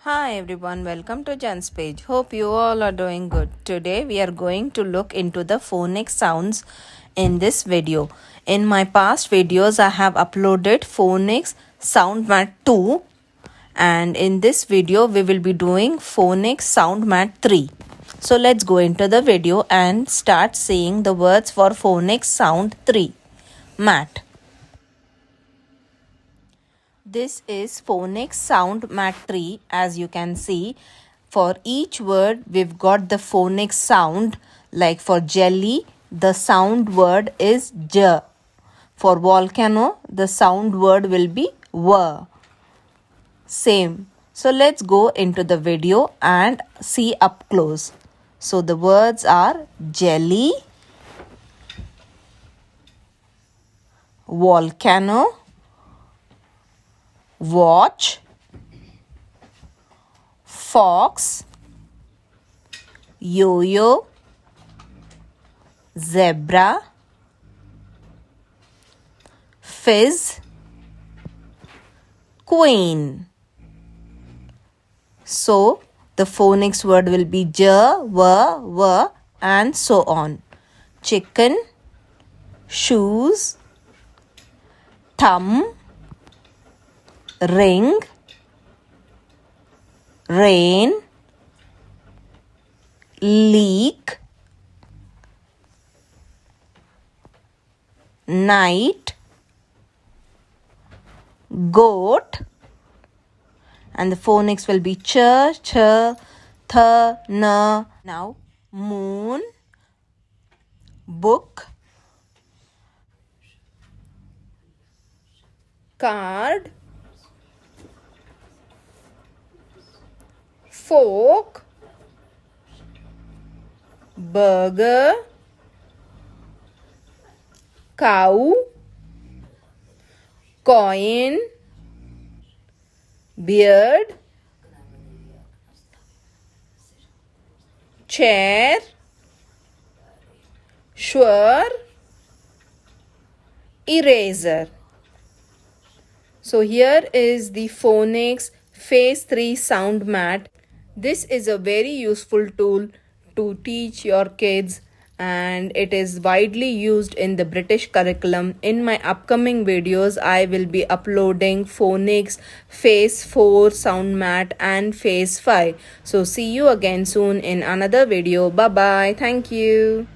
Hi everyone, welcome to Jan's page. Hope you all are doing good. Today we are going to look into the phonics sounds in this video. In my past videos I have uploaded phonics sound mat 2 and in this video we will be doing phonics sound mat 3. So let's go into the video and start saying the words for phonics sound 3. Mat. This is phonics sound mat 3. As you can see, for each word we've got the phonics sound. Like for jelly, the sound word is j. For volcano, the sound word will be w. Same. So let's go into the video and see up close. So the words are jelly, volcano, watch, fox, yo-yo, zebra, fizz, queen. So the phonics word will be j, w, and so on. Chicken, shoes, thumb, ring, rain, leak, night, goat, and the phonics will be ch, th, n. Now moon, book, card, fork, burger, cow, coin, beard, chair, sure, eraser. So here is the Phonics Phase 3 sound mat. This is a very useful tool to teach your kids and it is widely used in the British curriculum. In my upcoming videos, I will be uploading Phonics Phase 4 sound mat and Phase 5. So see you again soon in another video. Bye bye. Thank you.